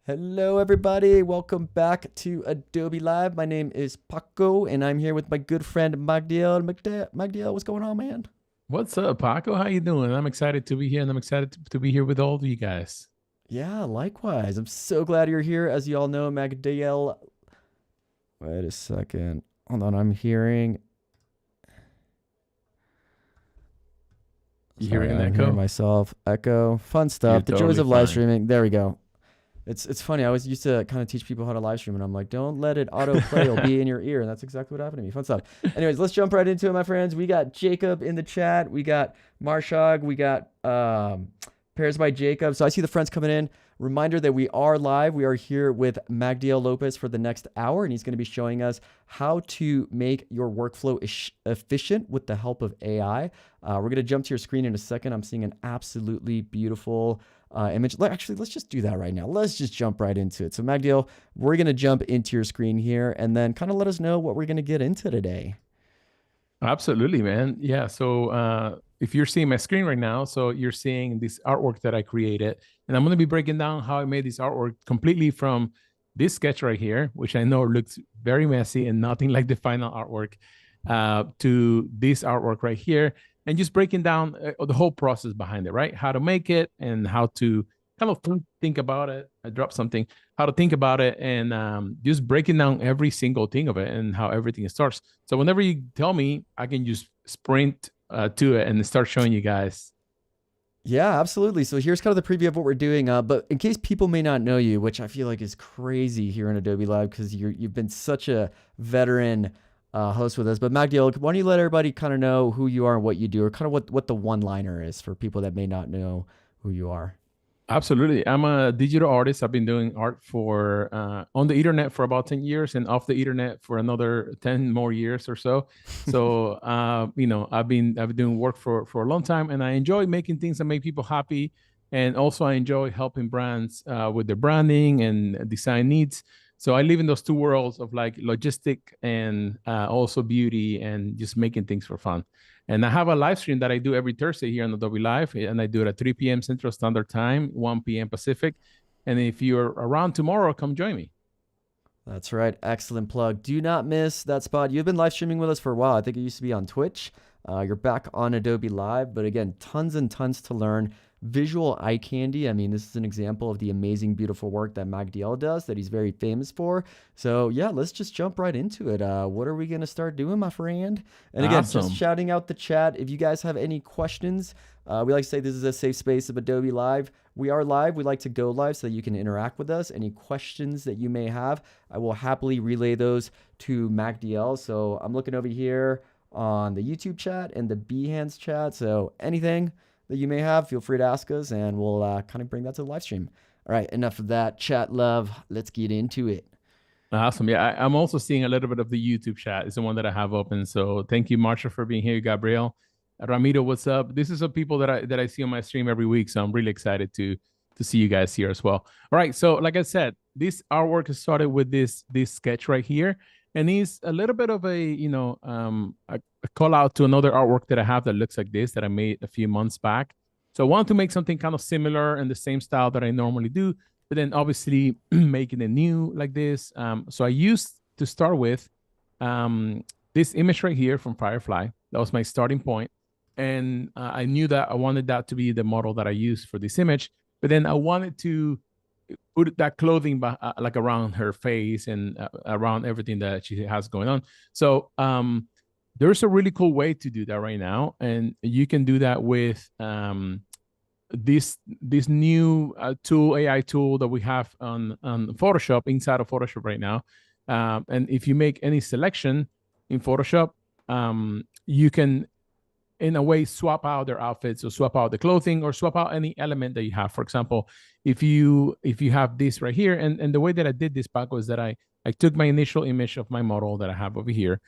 Hello, everybody. Welcome back to Adobe Live. My name is Paco, and I'm here with my good friend Magdiel. Magdiel, what's going on, man? What's up, Paco? How you doing? I'm excited to be here, and I'm excited to be here with all of you guys. Yeah, likewise. I'm so glad you're here. As you all know, Magdiel. Wait a second. Hold on. I'm hearing. You Sorry, hearing an I'm hearing echo? myself echo. Fun You're stuff. The joys totally of live fine. streaming. There we go. It's funny. I always used to kind of teach people how to live stream, and I'm like, don't let it auto play. It'll be in your ear, and that's exactly what happened to me. Fun stuff. Anyways, let's jump right into it, my friends. We got Jacob in the chat. We got Marshog. We got Pairs by Jacob. So I see the friends coming in. Reminder that we are live. We are here with Magdiel Lopez for the next hour, and he's going to be showing us how to make your workflow efficient with the help of AI. We're going to jump to your screen in a second. I'm seeing an absolutely beautiful image. Actually, let's just do that right now. Let's just jump right into it. So, Magdiel, we're going to jump into your screen here and then kind of let us know what we're going to get into today. Absolutely, man. Yeah. So if you're seeing my screen right now, so you're seeing this artwork that I created, and I'm going to be breaking down how I made this artwork completely from this sketch right here, which I know looks very messy and nothing like the final artwork, to this artwork right here, and just breaking down the whole process behind it, right? How to make it and how to kind of think about it. I dropped something, how to think about it, and just breaking down every single thing of it and how everything starts. So whenever you tell me, I can just sprint to it and start showing you guys. Yeah, absolutely. So here's kind of the preview of what we're doing. But in case people may not know you, which I feel like is crazy here in Adobe Live because you've been such a veteran host with us. But Magdiel, why don't you let everybody kind of know who you are and what you do, or kind of what the one liner is for people that may not know who you are? Absolutely. I'm a digital artist. I've been doing art for on the internet for about 10 years and off the internet for another 10 more years or so. So I've been doing work for a long time, and I enjoy making things that make people happy. And also I enjoy helping brands with their branding and design needs. So I live in those two worlds of like logistic and also beauty and just making things for fun. And I have a live stream that I do every Thursday here on Adobe Live, and I do it at 3 p.m. Central Standard Time, 1 p.m. Pacific. And if you're around tomorrow, come join me. That's right. Excellent plug. Do not miss that spot. You've been live streaming with us for a while. I think it used to be on Twitch. You're back on Adobe Live, but again, tons and tons to learn. Visual eye candy. I mean, this is an example of the amazing, beautiful work that Magdiel does that he's very famous for. So, yeah, let's just jump right into it. What are we going to start doing, my friend? And again, just Awesome. shouting out the chat. If you guys have any questions, we like to say this is a safe space of Adobe Live. We are live. We like to go live so that you can interact with us. Any questions that you may have, I will happily relay those to Magdiel. So I'm looking over here on the YouTube chat and the Behance chat. So anything that you may have, feel free to ask us and we'll kind of bring that to the live stream. All right, enough of that chat love. Let's get into it. Awesome. Yeah, I'm also seeing a little bit of the YouTube chat. It's the one that I have open. So thank you, Marsha, for being here. Gabriel, Ramiro, what's up? This is the people that I see on my stream every week. So I'm really excited to see you guys here as well. All right. So like I said, this artwork started with this sketch right here, and it's a little bit of a call out to another artwork that I have that looks like this that I made a few months back. So I want to make something kind of similar in the same style that I normally do, but then obviously making it new like this. So I used to start with this image right here from Firefly. That was my starting point. And I knew that I wanted that to be the model that I used for this image. But then I wanted to put that clothing like around her face and around everything that she has going on. So there's a really cool way to do that right now. And you can do that with this new tool, AI tool that we have on Photoshop, inside of Photoshop right now. And if you make any selection in Photoshop, you can in a way swap out their outfits or swap out the clothing or swap out any element that you have. For example, if you have this right here, and the way that I did this, Paco, is that I took my initial image of my model that I have over here,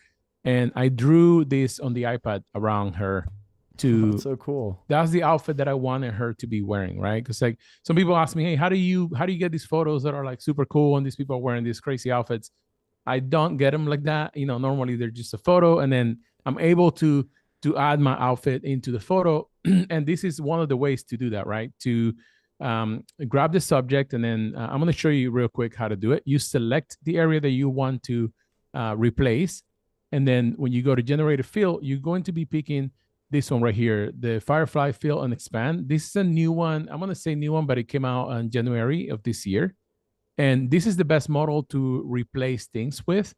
and I drew this on the iPad around her. Oh, that's To so cool. That's the outfit that I wanted her to be wearing, right? Because like some people ask me, hey, how do you get these photos that are like super cool and these people are wearing these crazy outfits? I don't get them like that. Normally they're just a photo, and then I'm able to add my outfit into the photo. And this is one of the ways to do that, right? To grab the subject, and then I'm going to show you real quick how to do it. You select the area that you want to replace. And then when you go to generate a fill, you're going to be picking this one right here, the Firefly fill and expand. This is a new one. I'm going to say new one, but it came out in January of this year. And this is the best model to replace things with.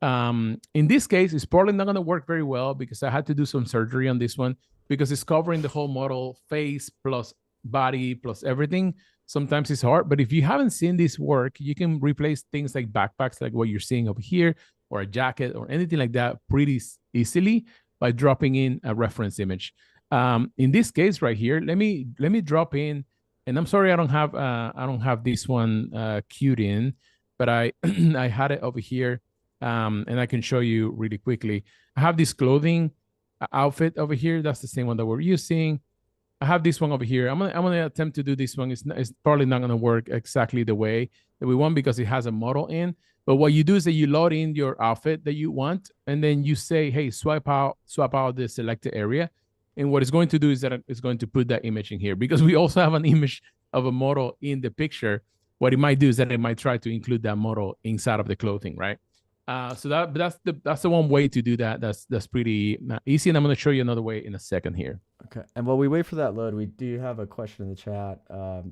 In this case, it's probably not going to work very well because I had to do some surgery on this one because it's covering the whole model, face plus body plus everything. Sometimes it's hard, but if you haven't seen this work, you can replace things like backpacks, like what you're seeing over here, or a jacket or anything like that pretty easily by dropping in a reference image. In this case right here, let me drop in, and I'm sorry I don't have this one queued in, but I I had it over here, and I can show you really quickly. I have this clothing outfit over here. That's the same one that we're using. I have this one over here. I'm gonna attempt to do this one. It's probably not gonna work exactly the way that we want because it has a model in. But what you do is that you load in your outfit that you want, and then you say, hey, swap out the selected area. And what it's going to do is that it's going to put that image in here because we also have an image of a model in the picture. What it might do is that it might try to include that model inside of the clothing, right? So that's the one way to do that. That's pretty easy, and I'm going to show you another way in a second here. Okay. And while we wait for that load, we do have a question in the chat.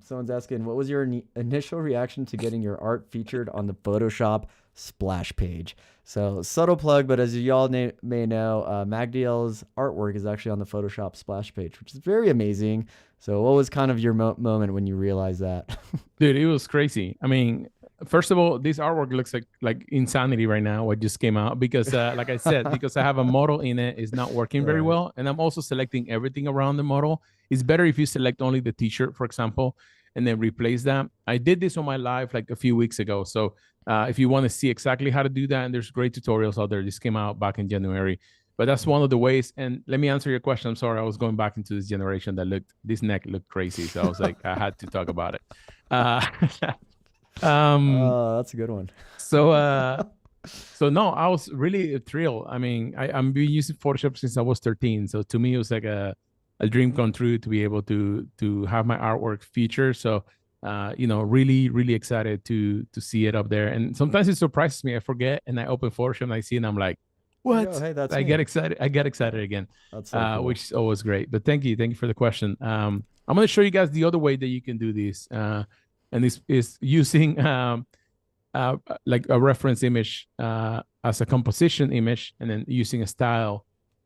Someone's asking, what was your initial reaction to getting your art featured on the Photoshop splash page? So subtle plug, but as you all may know, Magdiel's artwork is actually on the Photoshop splash page, which is very amazing. So what was kind of your moment when you realized that? Dude, it was crazy. I mean, first of all, this artwork looks like insanity right now. What just came out because, like I said, because I have a model in it, it's not working very well, and I'm also selecting everything around the model. It's better if you select only the T-shirt, for example, and then replace that. I did this on my live like a few weeks ago, so if you want to see exactly how to do that, and there's great tutorials out there. This came out back in January, but that's one of the ways. And let me answer your question. I'm sorry, I was going back into this generation that this neck looked crazy, so I was like, I had to talk about it. That's a good one. So no, I was really thrilled. I mean, I'm been using Photoshop since I was 13. So to me, it was like a dream come true to be able to have my artwork featured. So really, really excited to see it up there. And sometimes it surprises me. I forget and I open Photoshop and I see it and I'm like, what? Oh, hey, that's I me. get excited. I get excited again. That's so cool. Which is always great. But thank you for the question. I'm going to show you guys the other way that you can do this. And this is using like a reference image as a composition image, and then using a style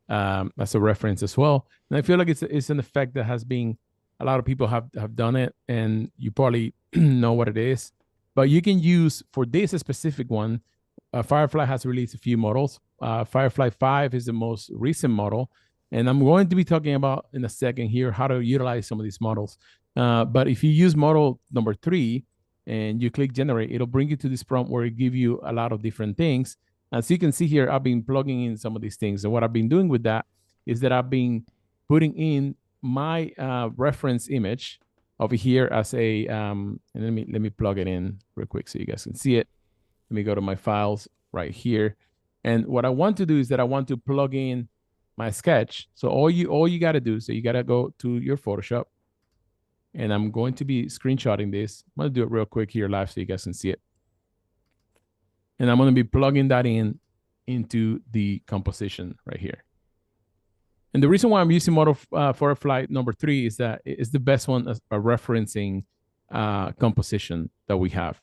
as a reference as well. And I feel like it's an effect that has been, a lot of people have done it, and you probably know what it is. But you can use, for this specific one, Firefly has released a few models. Firefly 5 is the most recent model, and I'm going to be talking about in a second here how to utilize some of these models. But if you use model number 3 and you click generate, it'll bring you to this prompt where it gives you a lot of different things. As you can see here, I've been plugging in some of these things. And what I've been doing with that is that I've been putting in my reference image over here as a, and let me plug it in real quick so you guys can see it. Let me go to my files right here. And what I want to do is that I want to plug in my sketch. So all you got to do, so you got to go to your Photoshop. And I'm going to be screenshotting this. I'm going to do it real quick here live so you guys can see it. And I'm going to be plugging that into the composition right here. And the reason why I'm using model Firefly number 3 is that it's the best one as a referencing composition that we have.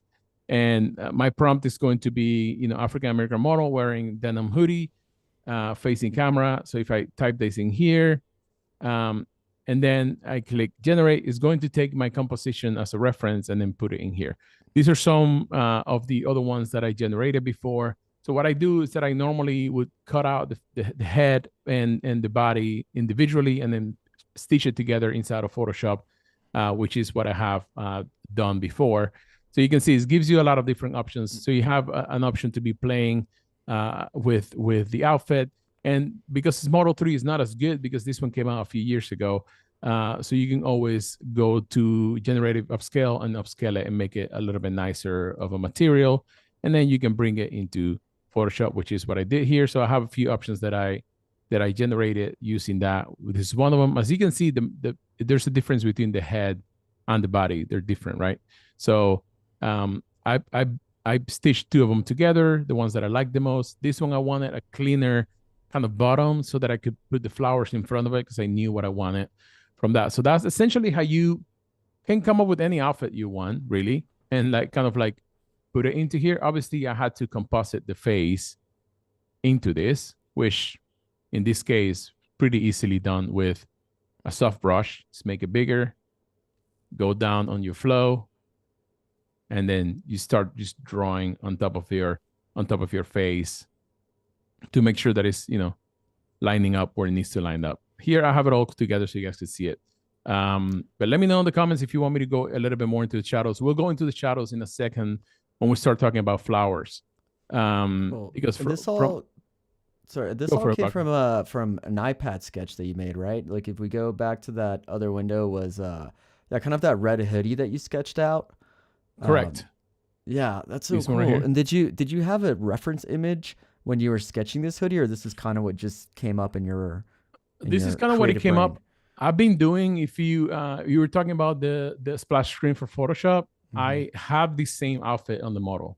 And my prompt is going to be, African-American model wearing denim hoodie, facing camera. So if I type this in here, and then I click generate, it's going to take my composition as a reference and then put it in here. These are some of the other ones that I generated before. So what I do is that I normally would cut out the head and the body individually and then stitch it together inside of Photoshop, which is what I have done before. So you can see it gives you a lot of different options. So you have an option to be playing with the outfit. And because Model 3 is not as good, because this one came out a few years ago, so you can always go to generative upscale and upscale it and make it a little bit nicer of a material. And then you can bring it into Photoshop, which is what I did here. So I have a few options that I generated using that. This is one of them. As you can see, there's a difference between the head and the body. They're different, right? So I stitched two of them together, the ones that I like the most. This one I wanted a cleaner kind of bottom so that I could put the flowers in front of it because I knew what I wanted from that. So that's essentially how you can come up with any outfit you want, really, and like kind of like put it into here. Obviously, I had to composite the face into this, which in this case, pretty easily done with a soft brush. Just make it bigger, go down on your flow, and then you start just drawing on top of your face to make sure that it's lining up where it needs to line up. Here I have it all together so you guys can see it. But let me know in the comments if you want me to go a little bit more into the shadows. We'll go into the shadows in a second when we start talking about flowers. Cool. Because And this all, sorry, this go all for it, came Buck. from an iPad sketch that you made, right? Like if we go back to that other window, was that kind of that red hoodie that you sketched out? Correct. Um, yeah, that's so This one right cool. here. And did you have a reference image when you were sketching this hoodie, or this is kind of what just came up in your This is kind of what it creative came brain? up. I've been doing. If you were talking about the splash screen for Photoshop, Hmm. I have the same outfit on the model.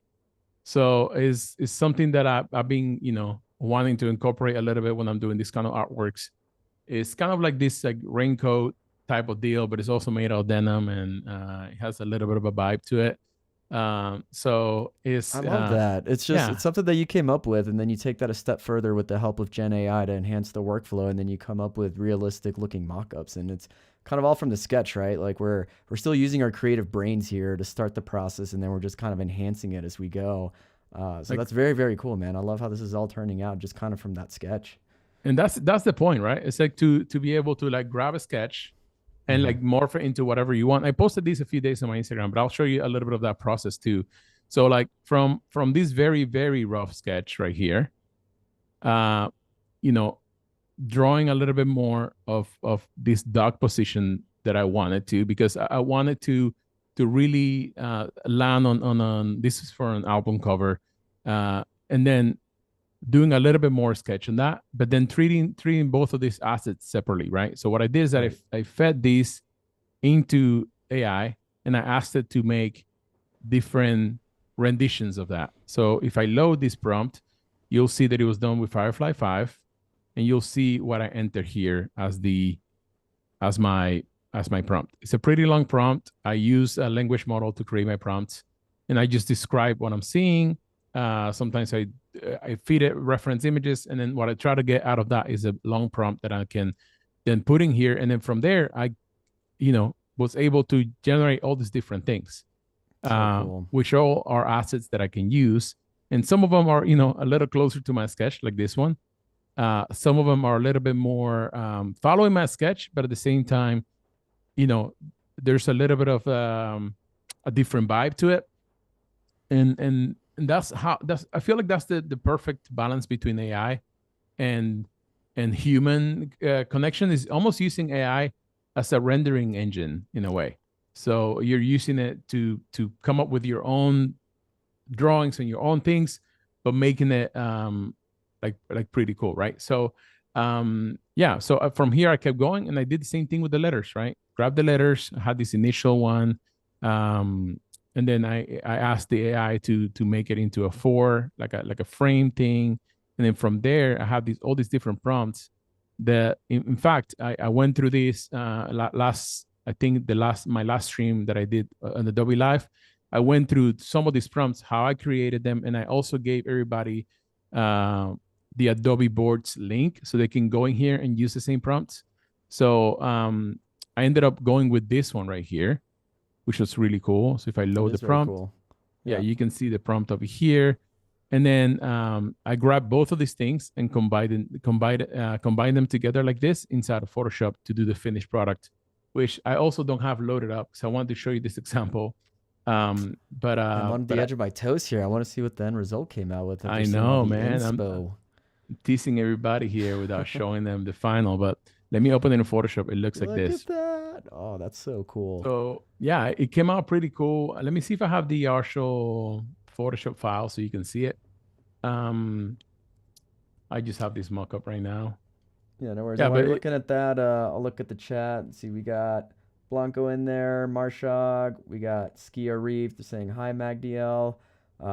So it's something that I've been wanting to incorporate a little bit when I'm doing this kind of artworks. It's kind of like this like raincoat type of deal, but it's also made out of denim and it has a little bit of a vibe to it. So I it's love that. It's just yeah, it's something that you came up with, and then you take that a step further with the help of Gen AI to enhance the workflow, and then you come up with realistic looking mock-ups, and it's kind of all from the sketch, right? Like we're still using our creative brains here to start the process, and then we're just kind of enhancing it as we go. So like that's very, very cool, man. I love how this is all turning out just kind of from that sketch. and that's the point, right? It's like to be able to like grab a sketch and Hmm. like morph it into whatever you want. I posted these a few days on my Instagram, but I'll show you a little bit of that process too. So like from this very very rough sketch right here, uh, you know, drawing a little bit more of this dog position that I wanted to because I wanted to really land on this is for an album cover, and then doing a little bit more sketch on that, but then treating both of these assets separately, right? So what I did is that Right. I fed these into AI and I asked it to make different renditions of that. So if I load this prompt, you'll see that it was done with Firefly 5, and you'll see what I enter here as my as my prompt. It's a pretty long prompt. I use a language model to create my prompts, and I just describe what I'm seeing. Sometimes I feed it reference images, and then what I try to get out of that is a long prompt that I can then put in here, and then from there I was able to generate all these different things, So cool. which all are assets that I can use. And some of them are, a little closer to my sketch, like this one. Some of them are a little bit more following my sketch, but at the same time, you know, there's a little bit of a different vibe to it. And that's I feel like that's the perfect balance between AI and human connection is almost using AI as a rendering engine in a way. So you're using it to come up with your own drawings and your own things, but making it like pretty cool, right? So yeah, so from here I kept going and I did the same thing with the letters, right? Grab the letters, I had this initial one, um, and then I asked the AI to make it into a 4, like a frame thing, and then from there I have all these different prompts that in fact I went through this last, I think my last stream that I did on Adobe Live. I went through some of these prompts, how I created them, and I also gave everybody uh, the Adobe Boards link so they can go in here and use the same prompts. So I ended up going with this one right here, which was really cool. So if I That load the is very prompt, cool. yeah, Yeah. you can see the prompt over here. And then I grabbed both of these things and combine them together like this inside of Photoshop to do the finished product, which I also don't have loaded up. So I wanted to show you this example. But I'm on the edge of my toes here. I want to see what the end result came out with after I seeing all know, the man. I'm inspo. teasing everybody here without showing them the final. But let me open it in Photoshop. It looks like Look this. at that. Oh, that's so cool. So yeah, it came out pretty cool. Let me see if I have the actual Photoshop file so you can see it. Um, I just have this mock-up right now. Yeah, no worries. Yeah, And while but you're looking at that, I'll look at the chat and see we got Blanco in there, Marshog. We got Skia Reef. They're saying hi, Magdiel.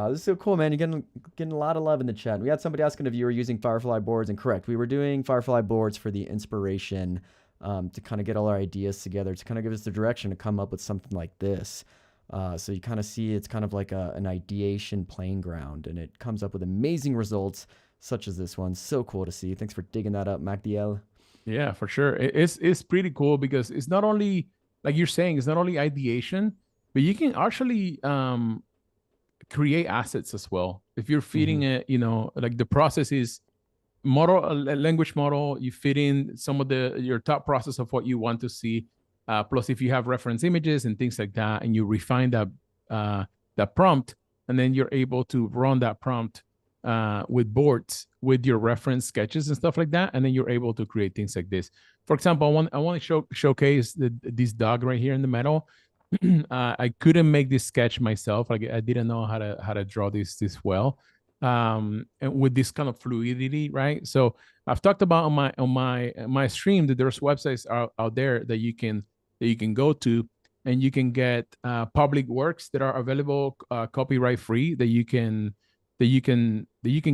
This is so cool, man. You're getting a lot of love in the chat. We had somebody asking if you were using Firefly boards, and correct, we were doing Firefly boards for the inspiration, to kind of get all our ideas together, to kind of give us the direction to come up with something like this. So you kind of see it's kind of like an ideation playing ground, and it comes up with amazing results such as this one. So cool to see. Thanks for digging that up, Magdiel. Yeah, for sure. It's pretty cool because it's not only, like you're saying, it's not only ideation, but you can actually create assets as well. If you're feeding it, like the process is model, a language model, you fit in some of your top process of what you want to see. Plus, if you have reference images and things like that, and you refine that prompt, and then you're able to run that prompt with boards with your reference sketches and stuff like that, and then you're able to create things like this. For example, I want to showcase this dog right here in the middle. I couldn't make this sketch myself. Like I didn't know how to draw this well, and with this kind of fluidity, right? So I've talked about on my stream that there's websites out there that you can go to, and you can get public works that are available copyright free that you can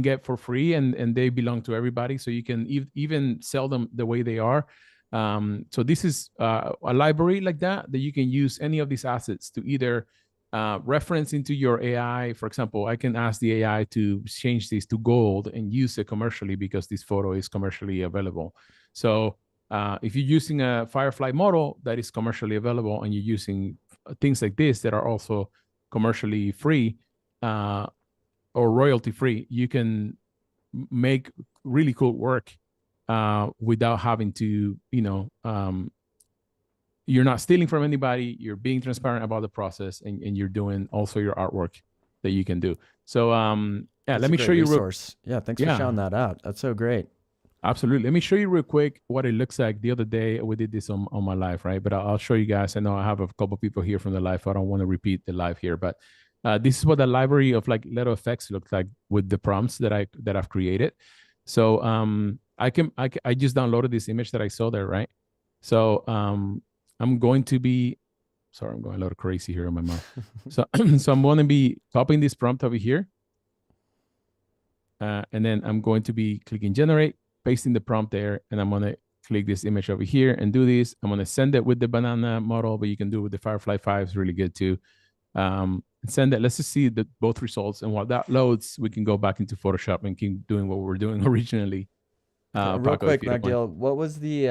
get for free, and they belong to everybody. So you can even sell them the way they are. So this is a library like that you can use any of these assets to either reference into your AI. For example, I can ask the AI to change this to gold and use it commercially because this photo is commercially available. So if you're using a Firefly model that is commercially available, and you're using things like this that are also commercially free or royalty free, you can make really cool work without having to, you're not stealing from anybody. You're being transparent about the process, and you're doing also your artwork that you can do. So That's let me show you. Yeah, thanks for showing that out. That's so great. Absolutely. Let me show you real quick what it looks like. The other day we did this on my live, right? But I'll show you guys. I know I have a couple of people here from the live, so I don't want to repeat the live here. But this is what the library of like little effects looks like with the prompts that I've created. So I just downloaded this image that I saw there, right? So I'm going to be, sorry, I'm going a little crazy here in my mouth. so I'm going to be copying this prompt over here. And then I'm going to be clicking generate, pasting the prompt there, and I'm going to click this image over here and do this. I'm going to send it with the banana model, but you can do it with the Firefly 5. It's really good too. Send it. Let's just see both results. And while that loads, we can go back into Photoshop and keep doing what we were doing originally. Real quick, Magdiel, what was the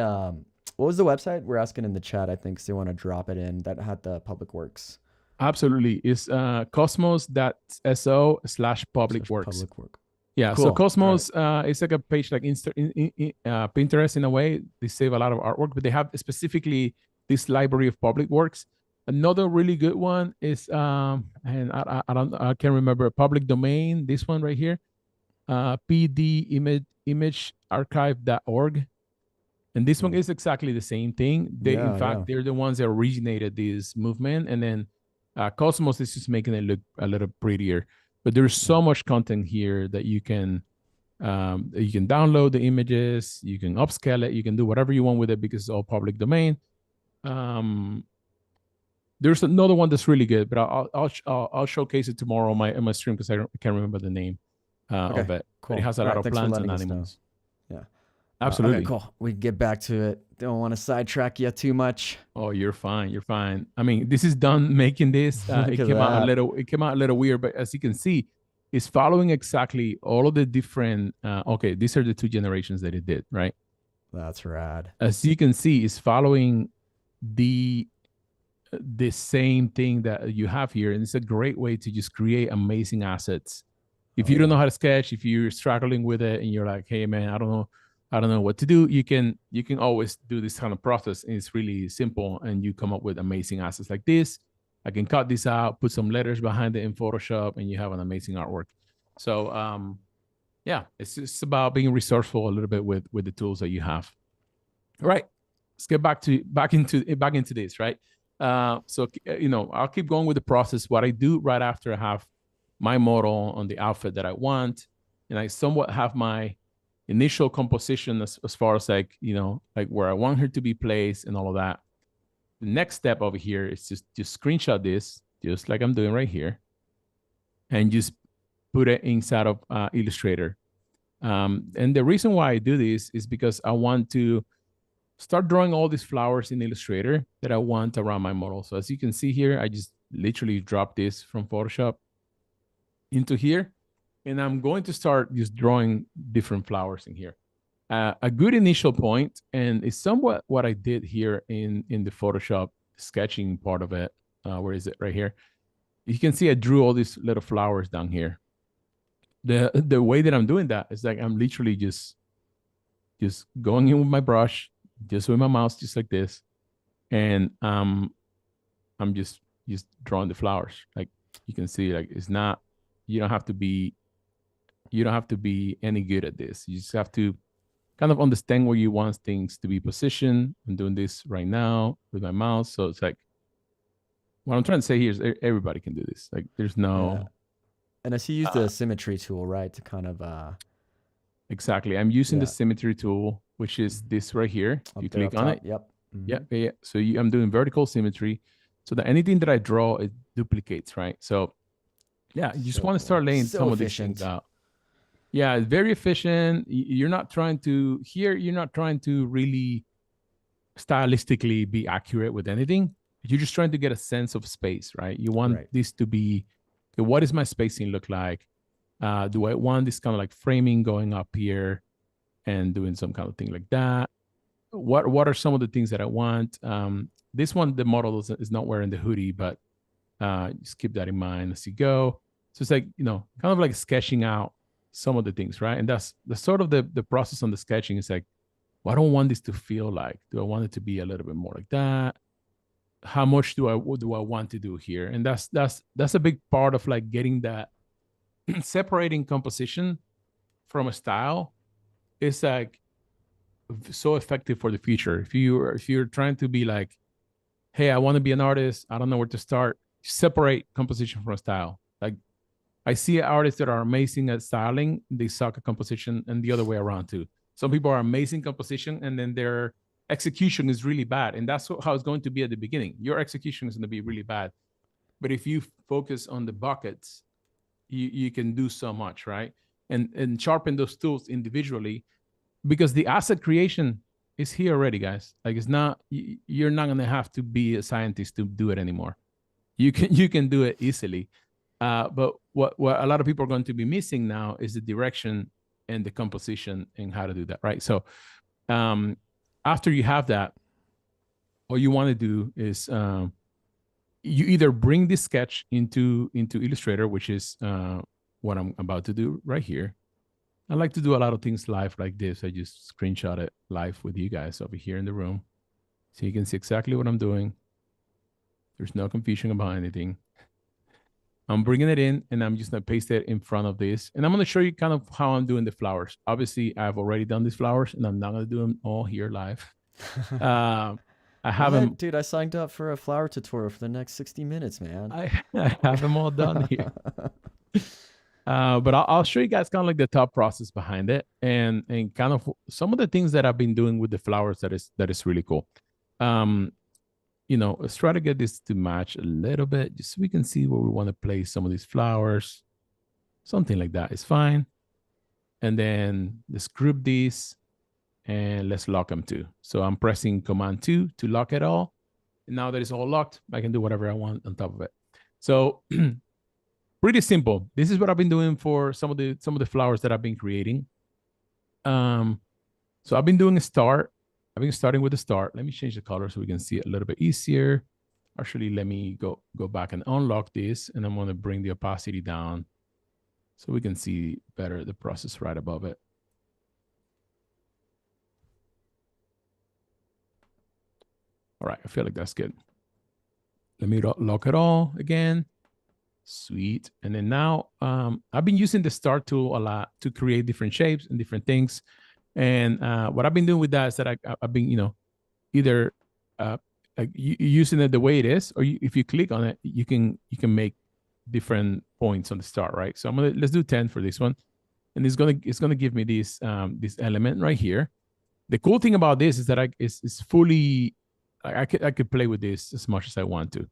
website? We're asking in the chat, I think, so you want to drop it in that had the public works. Absolutely. It's cosmos.so/public-works. Yeah, cool. So Cosmos is like a page like Pinterest in a way. They save a lot of artwork, but they have specifically this library of public works. Another really good one is, and I can't remember, public domain. This one right here, pdimagearchive.org, and this one is exactly the same thing. They're the ones that originated this movement, and then Cosmos is just making it look a little prettier. But there's so much content here that you can download the images, you can upscale it, you can do whatever you want with it because it's all public domain. There's another one that's really good, but I'll showcase it tomorrow on my stream because I can't remember the name of it. Cool. But it has a lot of plants and animals. Yeah. Absolutely. Okay, cool. We can get back to it. Don't want to sidetrack you too much. Oh, you're fine. You're fine. I mean, this is done making this. It came out a little weird, but as you can see, it's following exactly all of the different. Okay, these are the 2 generations that it did, right? That's rad. As you can see, it's following the same thing that you have here, and it's a great way to just create amazing assets. If you don't know how to sketch, if you're struggling with it, and you're like, "Hey, man, I don't know what to do," you can always do this kind of process, and it's really simple, and you come up with amazing assets like this. I can cut this out, put some letters behind it in Photoshop, and you have an amazing artwork. So yeah, it's just about being resourceful a little bit with the tools that you have. All right, let's get back into this, right? So I'll keep going with the process. What I do right after I have my model on the outfit that I want, and I somewhat have my initial composition as far as like where I want her to be placed and all of that. the next step over here is just screenshot this, just like I'm doing right here, and just put it inside of Illustrator. And the reason why I do this is because I want to start drawing all these flowers in Illustrator that I want around my model. So as you can see here, I just literally dropped this from Photoshop into here, and I'm going to start just drawing different flowers in here. A good initial point, and it's somewhat what I did here in the Photoshop sketching part of it. Where is it? Right here. You can see I drew all these little flowers down here. The way that I'm doing that is like I'm literally just going in with my brush, just with my mouse, just like this, and I'm just drawing the flowers. Like you can see, like it's not. You don't have to be any good at this. You just have to kind of understand where you want things to be positioned. I'm doing this right now with my mouse, so it's like what I'm trying to say here is everybody can do this. Like there's no. Yeah. And I see you use the symmetry tool, right, to kind of exactly. I'm using the symmetry tool, which is this right here. Up You there, click up on top. it. Yep. Yeah. So I'm doing vertical symmetry, so that anything that I draw, it duplicates, right? So yeah, you just want to start laying some of these things out. Yeah, it's very efficient. You're not trying to really stylistically be accurate with anything. You're just trying to get a sense of space, right? You want this to be, okay, what does my spacing look like? Do I want this kind of like framing going up here and doing some kind of thing like that? What are some of the things that I want? This one, the model is not wearing the hoodie, but just keep that in mind as you go. So it's like, kind of like sketching out some of the things, right? And that's the sort of the process on the sketching is like, well, I don't want this to feel like. Do I want it to be a little bit more like that? How much do I want to do here? And that's a big part of like getting that separating composition from a style is like so effective for the future. If you're trying to be like, hey, I want to be an artist, I don't know where to start, separate composition from a style. Like I see artists that are amazing at styling, they suck at composition, and the other way around too. Some people are amazing composition and then their execution is really bad. And that's how it's going to be at the beginning. Your execution is going to be really bad. But if you focus on the buckets, you can do so much, right? And sharpen those tools individually, because the asset creation is here already, guys. Like it's not, you're not going to have to be a scientist to do it anymore. You can do it easily. But what a lot of people are going to be missing now is the direction and the composition and how to do that, right? So after you have that, all you want to do is you either bring this sketch into Illustrator, which is what I'm about to do right here. I like to do a lot of things live like this. I just screenshot it live with you guys over here in the room, so you can see exactly what I'm doing. There's no confusion about anything. I'm bringing it in, and I'm just going to paste it in front of this. And I'm going to show you kind of how I'm doing the flowers. Obviously, I've already done these flowers, and I'm not going to do them all here live. I have them. Dude, I signed up for a flower tutorial for the next 60 minutes, man. I have them all done here. But I'll show you guys kind of like the thought process behind it, and kind of some of the things that I've been doing with the flowers that is really cool. Let's try to get this to match a little bit, just so we can see where we want to place some of these flowers. Something like that is fine. And then let's group these and let's lock them too. So I'm pressing Command 2 to lock it all. And now that it's all locked, I can do whatever I want on top of it. So pretty simple. This is what I've been doing for some of the flowers that I've been creating. So I've been doing a star. I've been starting with the star. Let me change the color so we can see it a little bit easier. Actually, let me go back and unlock this, and I'm going to bring the opacity down so we can see better the process right above it. All right, I feel like that's good. Let me lock it all again. Sweet. And then now I've been using the star tool a lot to create different shapes and different things. And what I've been doing with that is that I've been, either like using it the way it is, or if you click on it, you can make different points on the star, right? So let's do 10 for this one, and it's gonna give me this element right here. The cool thing about this is that it's fully I could play with this as much as I want to.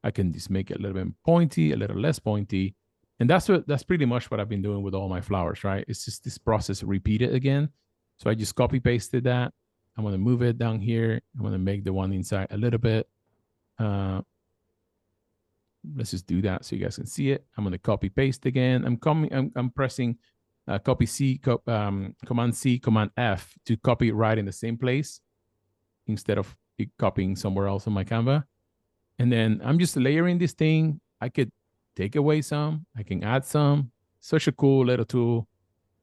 I can just make it a little bit pointy, a little less pointy. And that's pretty much what I've been doing with all my flowers, right? It's just this process repeated again. So I just copy pasted that. I'm going to move it down here. I'm going to make the one inside a little bit. Let's just do that so you guys can see it. I'm going to copy paste again. I'm pressing copy C, Command C, Command F to copy it right in the same place instead of it copying somewhere else on my Canva. And then I'm just layering this thing. I could take away some. I can add some. Such a cool little tool.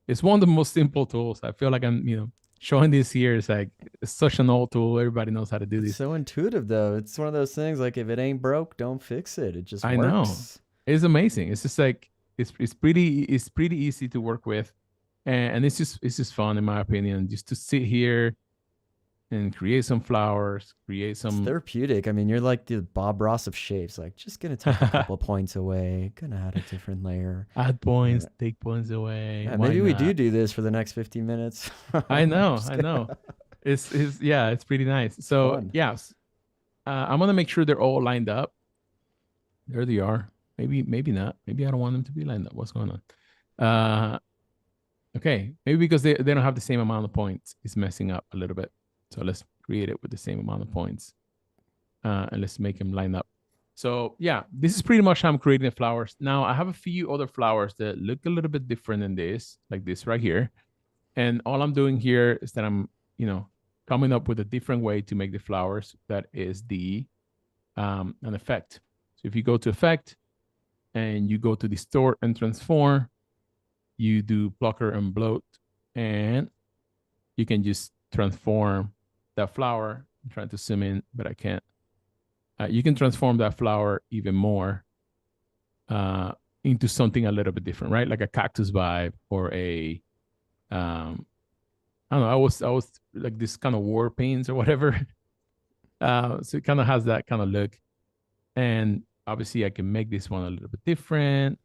It's one of the most simple tools. I feel like I'm, showing this here. It's like it's such an old tool. Everybody knows how to do this. It's so intuitive, though. It's one of those things like if it ain't broke, don't fix it. It just works. Know. It's amazing. It's just like it's pretty easy to work with, and it's just fun in my opinion. Just to sit here and create some flowers, create some. It's therapeutic. I mean, you're like the Bob Ross of shapes. Like, just gonna take a couple points away. Gonna add a different layer. Add points, take points away. Yeah, maybe we do this for the next 15 minutes. I know. It's pretty nice. So yes, I'm gonna make sure they're all lined up. There they are. Maybe not. Maybe I don't want them to be lined up. What's going on? Okay, maybe because they don't have the same amount of points. It's messing up a little bit. So let's create it with the same amount of points. And let's make them line up. So yeah, this is pretty much how I'm creating the flowers. Now I have a few other flowers that look a little bit different than this, like this right here. And all I'm doing here is that I'm, coming up with a different way to make the flowers. That is an effect. So if you go to effect and you go to distort and transform, you do plucker and bloat, and you can just transform that flower. I'm trying to zoom in, but I can't. You can transform that flower even more into something a little bit different, right? Like a cactus vibe or a, I don't know. I was like this kind of war paints or whatever. So it kind of has that kind of look. And obviously I can make this one a little bit different.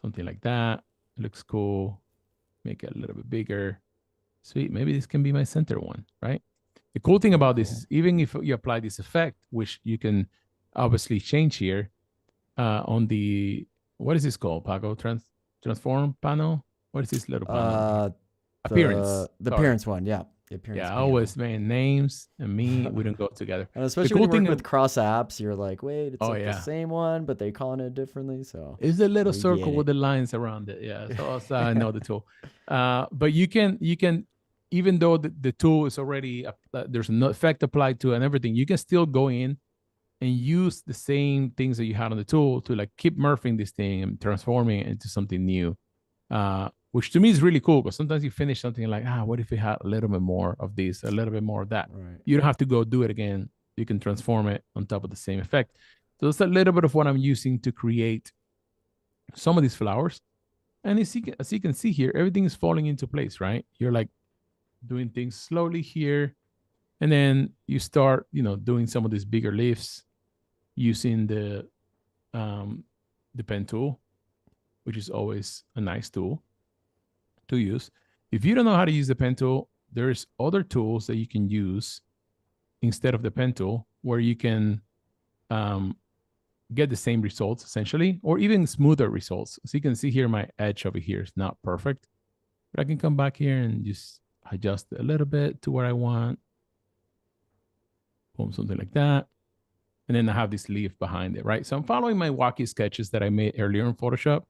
Something like that. It looks cool. Make it a little bit bigger. Sweet. Maybe this can be my center one, right? The cool thing about this is even if you apply this effect, which you can obviously change here on the, what is this called, Pago? Transform panel? What is this little panel? Appearance. The appearance one, yeah. The appearance yeah, always, man, names and me, we don't go together. And especially cool when you work with cross apps, you're like, wait, it's like yeah. the same one, but they're calling it differently. So it's a little circle with the lines around it. Yeah, so also I know the tool. But you can, even though the tool is already, there's an effect applied to it and everything, you can still go in and use the same things that you had on the tool to like keep morphing this thing and transforming it into something new. Which to me is really cool because sometimes you finish something like, what if we had a little bit more of this, a little bit more of that? Right. You don't have to go do it again. You can transform it on top of the same effect. So it's a little bit of what I'm using to create some of these flowers. And as you can see here, everything is falling into place, right? You're like doing things slowly here. And then you start, doing some of these bigger leaves using the pen tool, which is always a nice tool to use. If you don't know how to use the pen tool, there's other tools that you can use instead of the pen tool where you can get the same results essentially, or even smoother results. So you can see here, my edge over here is not perfect, but I can come back here and just adjust it a little bit to where I want. Boom, something like that. And then I have this leaf behind it, right? So I'm following my wacky sketches that I made earlier in Photoshop,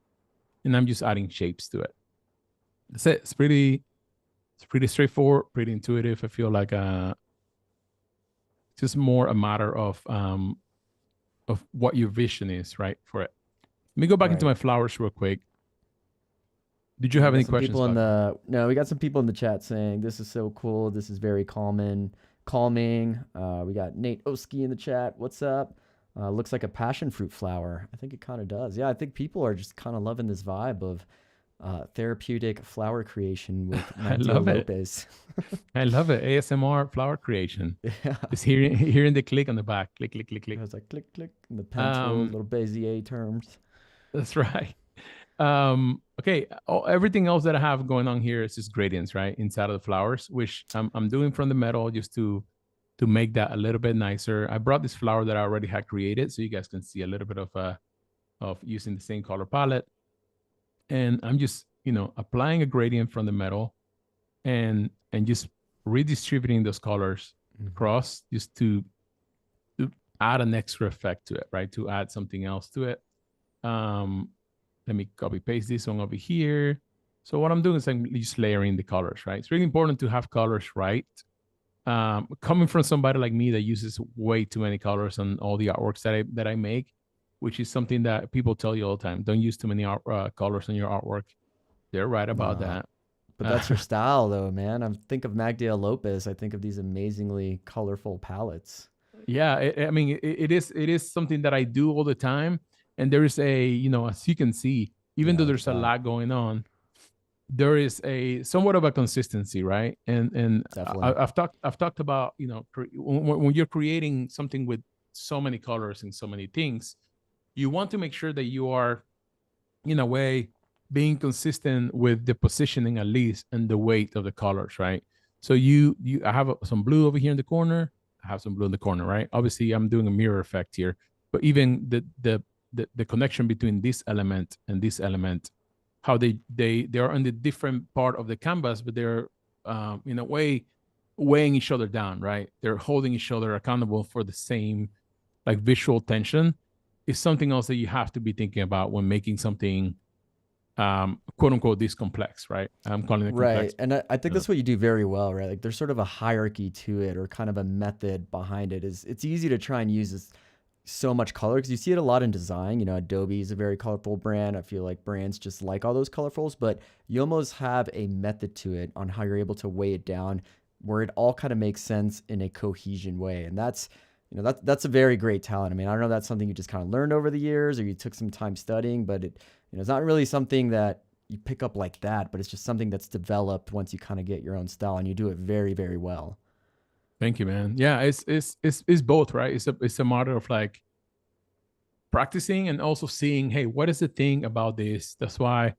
and I'm just adding shapes to it. That's it. It's pretty straightforward, pretty intuitive. I feel like just more a matter of what your vision is, right, for it. Let me go back into my flowers real quick. Did you have any questions? No, we got some people in the chat saying this is so cool. This is very calming. We got Nate Oski in the chat. What's up? Looks like a passion fruit flower. I think it kind of does. Yeah, I think people are just kind of loving this vibe of therapeutic flower creation with Magdiel Lopez. I love it. ASMR flower creation. Yeah. It's hearing the click on the back. Click, click, click, click. It was like click, click. And the pencil, little Bezier terms. That's right. Okay. Everything else that I have going on here is just gradients, right? Inside of the flowers, which I'm doing from the metal just to to make that a little bit nicer. I brought this flower that I already had created, so you guys can see a little bit of using the same color palette. And I'm just, applying a gradient from the metal and just redistributing those colors across, just to add an extra effect to it, right? To add something else to it. Let me copy paste this one over here. So what I'm doing is I'm just layering the colors, right? It's really important to have colors right. Coming from somebody like me that uses way too many colors on all the artworks that I make, which is something that people tell you all the time. Don't use too many colors on your artwork. They're right about that. But that's your style, though, man. I think of Magdiel Lopez. I think of these amazingly colorful palettes. Yeah, it is something that I do all the time. And there is as you can see, even though there's a lot going on, there is a somewhat of a consistency, right? And I've talked about, when you're creating something with so many colors and so many things, you want to make sure that you are, in a way, being consistent with the positioning at least and the weight of the colors, right? So I have some blue over here in the corner. I have some blue in the corner, right? Obviously, I'm doing a mirror effect here, but even the connection between this element and this element, how they are on the different part of the canvas, but they're in a way weighing each other down, right? They're holding each other accountable for the same like visual tension, is something else that you have to be thinking about when making something quote unquote this complex, right? I'm calling it complex. Right. And I think that's what you do very well, right? Like there's sort of a hierarchy to it, or kind of a method behind it. It's easy to try and use this so much color because you see it a lot in design. Adobe is a very colorful brand. I feel like brands just like all those colorfuls, but you almost have a method to it on how you're able to weigh it down where it all kind of makes sense in a cohesion way. And that's a very great talent. I mean, I don't know if that's something you just kind of learned over the years or you took some time studying, but it's not really something that you pick up like that, but it's just something that's developed once you kind of get your own style, and you do it very, very well. Thank you, man. Yeah, it's both, right? It's a matter of like practicing and also seeing, hey, what is the thing about this? That's why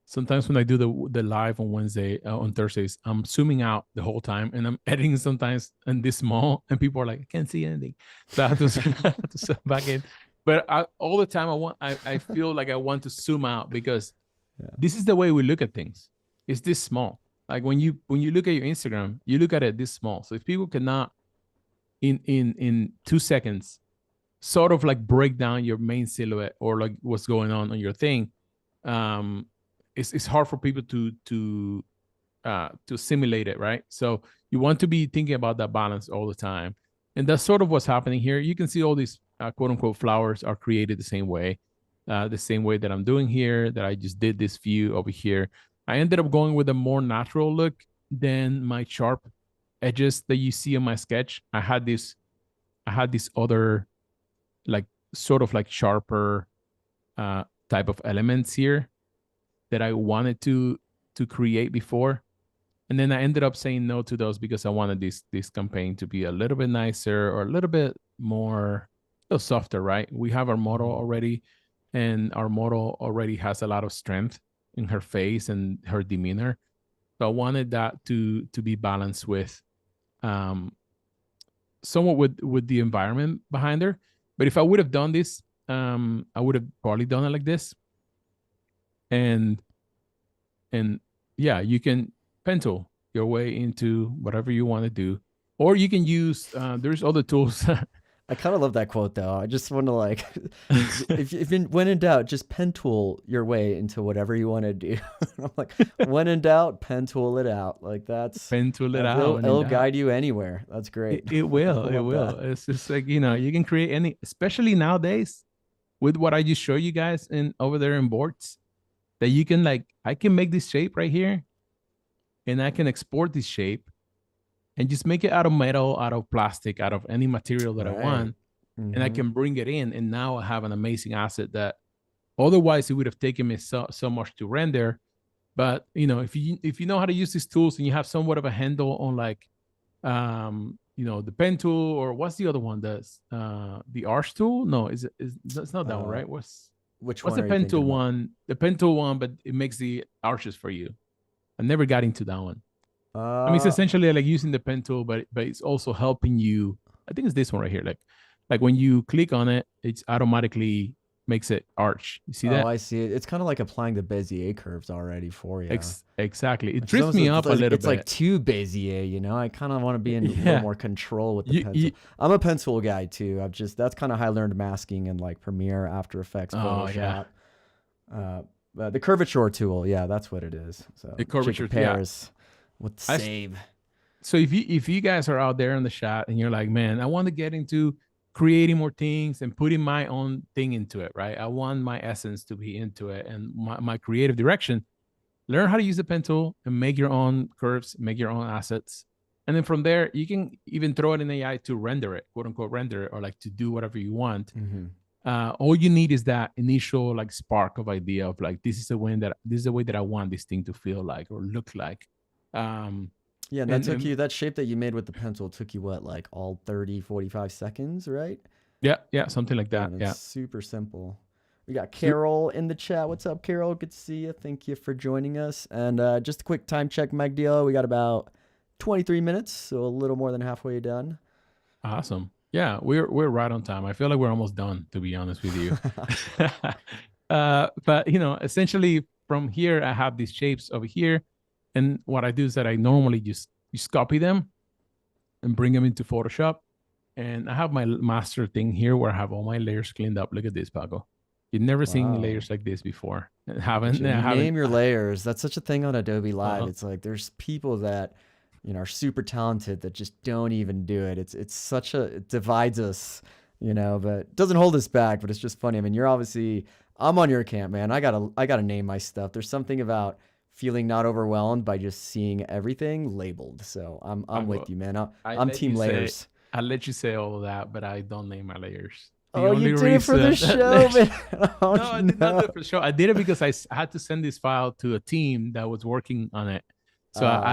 sometimes when I do the live on Thursdays, I'm zooming out the whole time and I'm editing sometimes in this small, and people are like, I can't see anything, so I have to zoom back in. But all the time I feel like I want to zoom out because this is the way we look at things. It's this small. Like when you look at your Instagram, you look at it this small. So if people cannot in 2 seconds sort of like break down your main silhouette or like what's going on your thing, it's hard for people to simulate it, right? So you want to be thinking about that balance all the time, and that's sort of what's happening here. You can see all these quote unquote flowers are created the same way that I'm doing here, that I just did this view over here. I ended up going with a more natural look than my sharp edges that you see in my sketch. I had this other like sort of like sharper type of elements here that I wanted to create before. And then I ended up saying no to those because I wanted this campaign to be a little bit nicer or a little bit more, a little softer, right? We have our model already, and our model already has a lot of strength in her face and her demeanor. So I wanted that to be balanced with somewhat with the environment behind her. But if I would have done this, I would have probably done it like this. And yeah, you can pen tool your way into whatever you want to do, or you can use there's other tools. I kind of love that quote though. I just want to like, when in doubt, just pen tool your way into whatever you want to do. I'm like, when in doubt, pen tool it out. Like that's pen tool it out. It'll guide you anywhere. That's great. It will. It will. That. It's just like, you can create any, especially nowadays with what I just showed you guys over there in boards, that you can like, I can make this shape right here and I can export this shape and just make it out of metal, out of plastic, out of any material that I want. Mm-hmm. And I can bring it in. And now I have an amazing asset that otherwise it would have taken me so much to render. But, if you know how to use these tools and you have somewhat of a handle on like, the pen tool, or what's the other one? The arch tool? No, it's not that one, right? What's the pen tool one? The pen tool one, but it makes the arches for you. I never got into that one. I mean, it's Uh, essentially like using the pen tool, but it's also helping you. I think it's this one right here. Like when you click on it, it's automatically makes it arch. You see oh, that? I see it. It's kind of like applying the Bezier curves already for you. Exactly. It Which is drifts almost me up a little it's like bit. too Bezier, you know. I kind of want to be in a little Yeah. more control with the You, pencil. you, I'm a pencil guy too. I've just that's kind of how I learned masking in like Premiere, After Effects, oh yeah. Photoshop. Uh, the curvature tool, yeah, that's what it is. So The Jacob curvature. Yeah. Pears with I, save. so if you guys are out there in the chat and you're like, man, I want to get into creating more things and putting my own thing into it, right? I want my essence to be into it and my creative direction. Learn how to use the pen tool and make your own curves, make your own assets. And then from there, you can even throw it in AI to render it, quote unquote, render it, or like to do whatever you want. Mm-hmm. All you need is that initial like spark of idea of like, this is the way that I want this thing to feel like or look like. Um, Yeah, and that and, took and you, that shape that you made with the pencil took you what, like all 30, 45 seconds, right? yeah, something like Yeah, that. and it's Yeah. super simple. We got So, Carol in the chat. What's up, Carol? Good to see you. Thank you for joining us. And just a quick time check, Magdiel. We got about 23 minutes, so a little more than halfway done. awesome. Yeah, we're right on time. I feel like we're almost done, to be honest with you. But essentially from here, I have these shapes over here, and what I do is that I normally just copy them and bring them into Photoshop, and I have my master thing here where I have all my layers cleaned up. Look at this, Paco. You've never seen Wow. layers like this before. Look at Haven't? you. And I you haven't. name your layers. That's such a thing on Adobe Live. Uh-huh. It's like there's people that, are super talented that just don't even do it. It's such a, it divides us, but doesn't hold us back, but it's just funny. I mean, I'm on your camp, man. I gotta name my stuff. There's something about feeling not overwhelmed by just seeing everything labeled. So I'm with Paco, you, man. I I'm let team you say layers. I let you say all of that, but I don't name my layers. The Oh, you only did it for the reason show, man. Oh no, I did not do no. it for sure. I did it because I had to send this file to a team that was working on it. So Okay.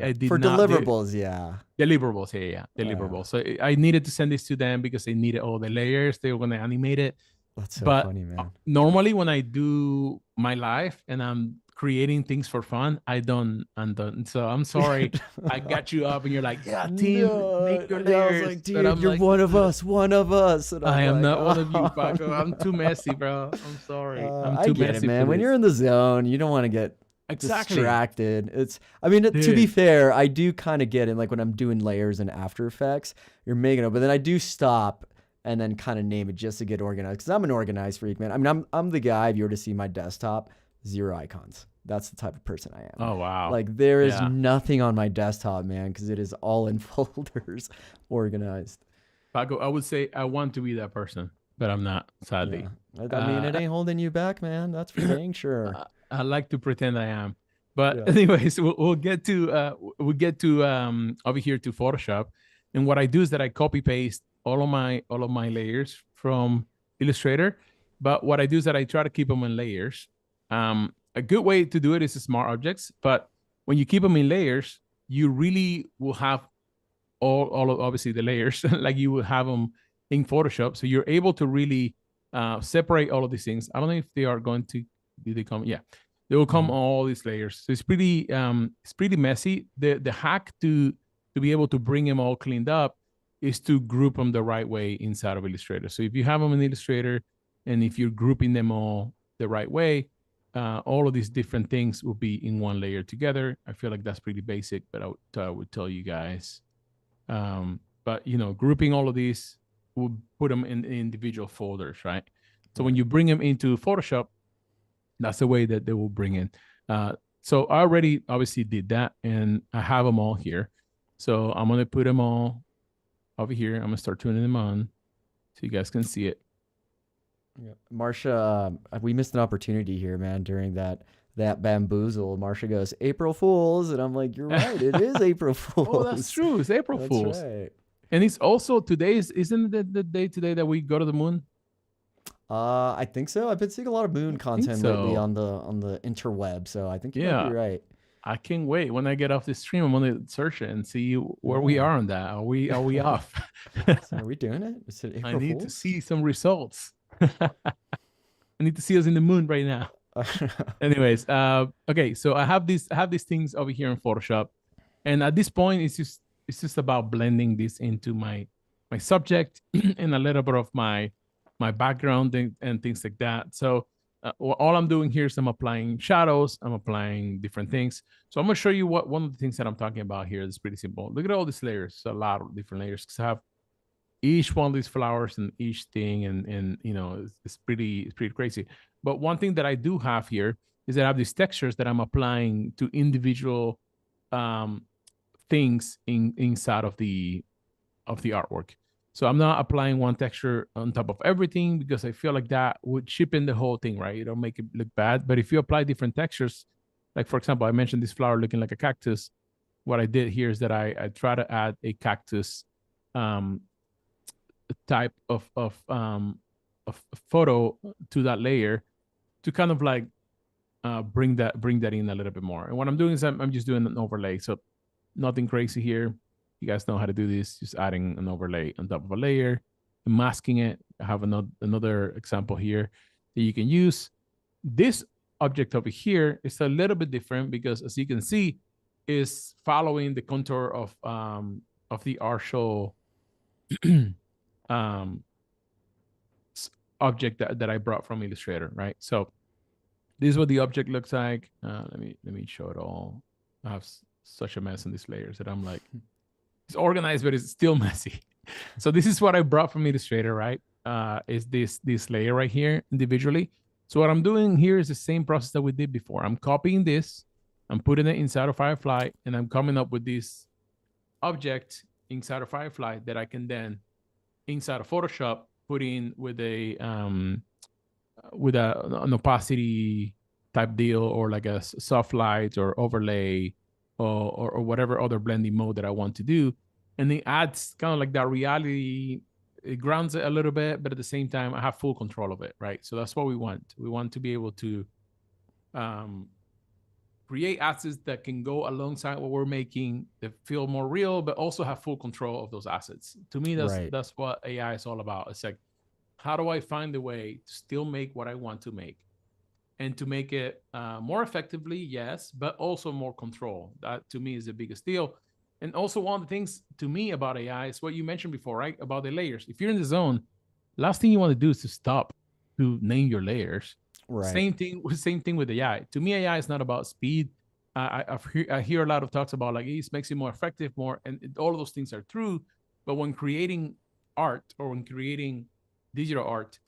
I did For not do deliverables, yeah. deliverables. Yeah, Uh, deliverables. So I needed to send this to them because they needed all the layers. They were going to animate it. that's so But funny, man. normally when I do my life and I'm creating things for fun, I don't. I'm done. So I'm sorry. I got you up and you're like, yeah, team, No, make your yeah, I was layers. like, But dude, I'm you're like, one of us, one of us. And I I'm am like, not one of you, oh, Paco. I'm too no. messy, bro. I'm sorry. I'm I too get it, messy for man. When you're this. in the zone, you don't want to get Exactly. distracted. I mean, to be Dude. fair, I do kind of get it. Like when I'm doing layers in After Effects, you're making it, but then I do stop and then kind of name it just to get organized. Because I'm an organized freak, man. I mean, I'm the guy. If you were to see my desktop, 0 icons. That's the type of person I am. Oh wow. Like there is Yeah. nothing on my desktop, man, because it is all in folders, organized. Paco, I would say I want to be that person, but I'm not, Yeah, sadly. I mean, it Uh, ain't holding you back, man. That's for dang sure. I like to pretend I am. But Yeah. anyways, we'll get to over here to Photoshop. And what I do is that I copy paste all of my layers from Illustrator. But what I do is that I try to keep them in layers. A good way to do it is smart objects. But when you keep them in layers, you really will have all of obviously the layers like you will have them in Photoshop. So you're able to really separate all of these things. I don't know if they are going to, do they come? Yeah, they will come Mhm. all these layers. So it's pretty messy. The hack to be able to bring them all cleaned up is to group them the right way inside of Illustrator. So if you have them in Illustrator and if you're grouping them all the right way, all of these different things will be in one layer together. I feel like that's pretty basic, but I would tell you guys. But grouping all of these will put them in individual folders, right? So when Right. you bring them into Photoshop, that's the way that they will bring in. So I already obviously did that, and I have them all here. So I'm gonna put them all over here. I'm gonna start turning them on so you guys can see it. Yeah. Marsha, we missed an opportunity here, man, during that bamboozle. Marsha goes, April Fools, and I'm like, you're right, it is April Oh, that's Fools. true. It's April That's Fools, right. and it's also today. Isn't it the day today that we go to the moon? I think so. I've been seeing a lot of moon I think content lately so. on the interweb, so I think you might be Yeah, right. I can't wait. When I get off the stream, I'm gonna search it and see where we Yeah. are on that. Are we off? So are we doing it? Is it I April need to Fools? see some results. I need to see us in the moon right now. Anyways, okay, so I have these things over here in Photoshop, And at this point, it's just about blending this into my subject and a little bit of my background and things like that. So all I'm doing here is I'm applying shadows, I'm applying different things. So I'm gonna show you what one of the things that I'm talking about here is pretty simple. Look at all these layers. It's a lot of different layers because I have each one of these flowers and each thing, and it's pretty crazy. But one thing that I do have here is that I have these textures that I'm applying to individual um, things inside of the artwork. So I'm not applying one texture on top of everything because I feel like that would cheapen the whole thing, right? It'll make it look bad. But if you apply different textures, like for example, I mentioned this flower looking like a cactus. What I did here is that I try to add a cactus um, type of photo to that layer to kind of like bring that in a little bit more. And what I'm doing is I'm just doing an overlay. So nothing crazy here. You guys know how to do this. Just adding an overlay on top of a layer, masking it. I have another example here that you can use. This object over here is a little bit different because, as you can see, is following the contour of the Arshel object that I brought from Illustrator, right? So this is what the object looks like. Let me show it all. I have such a mess in these layers that I'm like, it's organized, but it's still messy. So this is what I brought from Illustrator, right? Is this layer right here individually. So what I'm doing here is the same process that we did before. I'm copying this, I'm putting it inside of Firefly, and I'm coming up with this object inside of Firefly that I can then, inside of Photoshop, put in with an opacity type deal, or like a soft light or overlay, or whatever other blending mode that I want to do. And it adds kind of like that reality. It grounds it a little bit, but at the same time, I have full control of it, right? So that's what we want. We want to be able to create assets that can go alongside what we're making, that feel more real, but also have full control of those assets. To me, that's what AI is all about. It's like, how do I find a way to still make what I want to make, and to make it more effectively, yes, but also more control. That to me is the biggest deal. And also one of the things to me about AI is what you mentioned before, right? About the layers. If you're in the zone, last thing you want to do is to stop to name your layers. Right. Same thing with AI. To me, AI is not about speed. I hear a lot of talks about like it makes it more effective, and all of those things are true. But when creating art, or when creating digital art,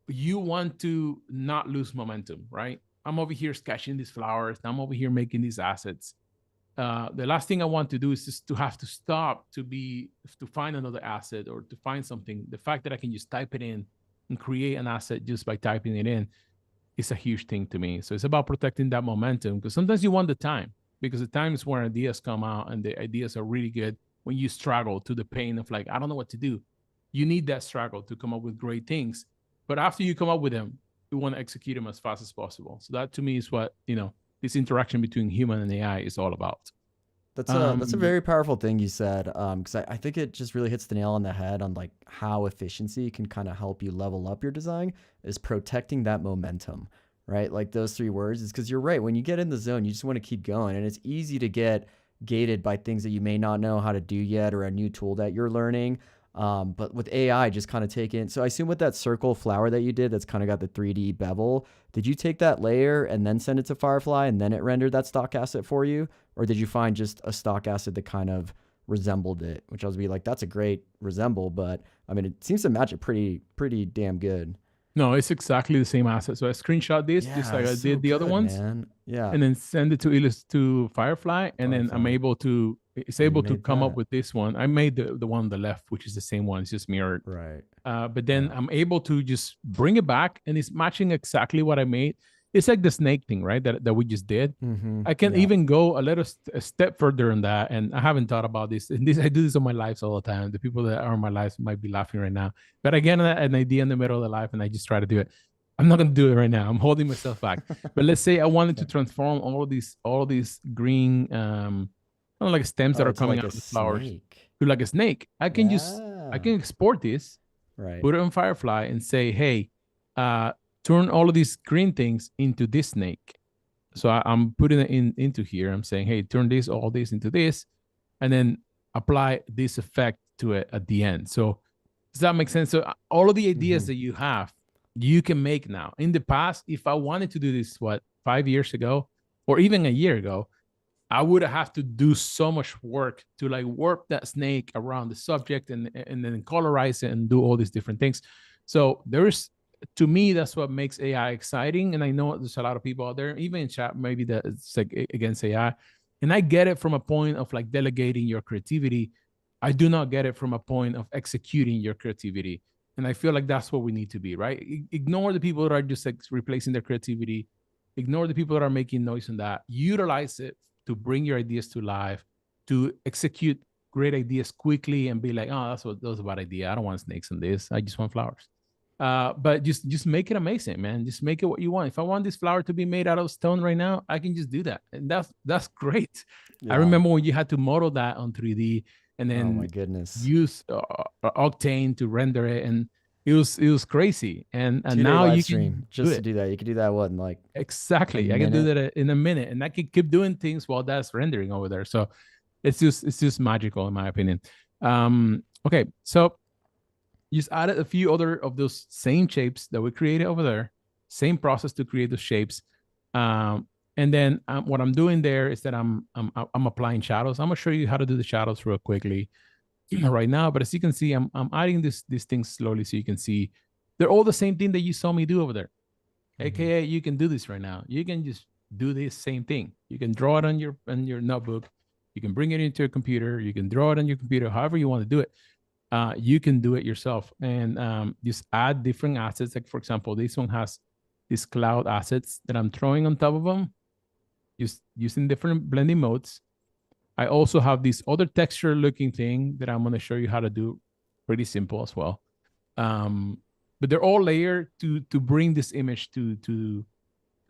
you want to not lose momentum, right? I'm over here sketching these flowers. I'm over here making these assets. The last thing I want to do is just to have to stop to find another asset or to find something. The fact that I can just type it in and create an asset just by typing it in is a huge thing to me. So it's about protecting that momentum, because sometimes you want the time, because the time is where ideas come out, and the ideas are really good when you struggle to the pain of like, I don't know what to do. You need that struggle to come up with great things. But after you come up with them, you want to execute them as fast as possible. So that to me is what, this interaction between human and AI is all about. That's a very powerful thing you said, because I think it just really hits the nail on the head on like how efficiency can kind of help you level up your design, is protecting that momentum, right? Like those three words is because you're right. When you get in the zone, you just want to keep going, and it's easy to get gated by things that you may not know how to do yet, or a new tool that you're learning. But with AI, just kind of taking, so I assume with that circle flower that you did, that's kind of got the 3D bevel, did you take that layer and then send it to Firefly and then it rendered that stock asset for you? Or did you find just a stock asset that kind of resembled it? Which I was be like, that's a great resemble, but I mean, it seems to match it pretty damn good. No, it's exactly the same asset. So I screenshot this, just like I did the other ones. Man. Yeah. And then send it to Firefly, and then I'm able to come up with this one. I made the one on the left, which is the same one. It's just mirrored. Right. But then I'm able to just bring it back, and it's matching exactly what I made. It's like the snake thing, right? That we just did. Mm-hmm. I can even go a step further in that, and I haven't thought about this. And I do this on my lives all the time. The people that are in my lives might be laughing right now, but I get an idea in the middle of the life, and I just try to do it. I'm not going to do it right now. I'm holding myself back. But let's say I wanted to transform all of these green, kind of like stems that are coming out of the flowers to like a snake. I can I can export this, right, put it on Firefly, and say, hey, turn all of these green things into this snake. So I'm putting it into here. I'm saying, hey, turn all this into this, and then apply this effect to it at the end. So does that make sense? So all of the ideas that you have, you can make now. In the past, if I wanted to do this, 5 years ago, or even a year ago, I would have to do so much work to like warp that snake around the subject and then colorize it and do all these different things. So to me, that's what makes AI exciting. And I know there's a lot of people out there, even in chat, maybe that it's like against AI. And I get it from a point of like delegating your creativity. I do not get it from a point of executing your creativity. And I feel like that's what we need to be, right? Ignore the people that are just like replacing their creativity. Ignore the people that are making noise on that. Utilize it to bring your ideas to life, to execute great ideas quickly and be like, oh, that was a bad idea. I don't want snakes in this. I just want flowers. But just make it amazing, man. Just make it what you want. If I want this flower to be made out of stone right now, I can just do that. And that's great. I remember when you had to model that on 3D and then oh my goodness, use Octane to render it, and it was crazy. And 2-day now live you stream can just do to it. do that. You could do that in like Exactly. I can do that in a minute, and I can keep doing things while that's rendering over there. So it's just magical in my opinion. Okay, so just added a few other of those same shapes that we created over there. Same process to create those shapes. And then what I'm doing there is that I'm applying shadows. I'm gonna show you how to do the shadows real quickly right now. But as you can see, I'm adding these things slowly so you can see they're all the same thing that you saw me do over there. AKA, you can do this right now. You can just do this same thing. You can draw it on your notebook. You can bring it into your computer. You can draw it on your computer, however you want to do it. You can do it yourself and just add different assets. Like for example, this one has these cloud assets that I'm throwing on top of them, just using different blending modes. I also have this other texture looking thing that I'm going to show you how to do. Pretty simple as well. But they're all layered to bring this image to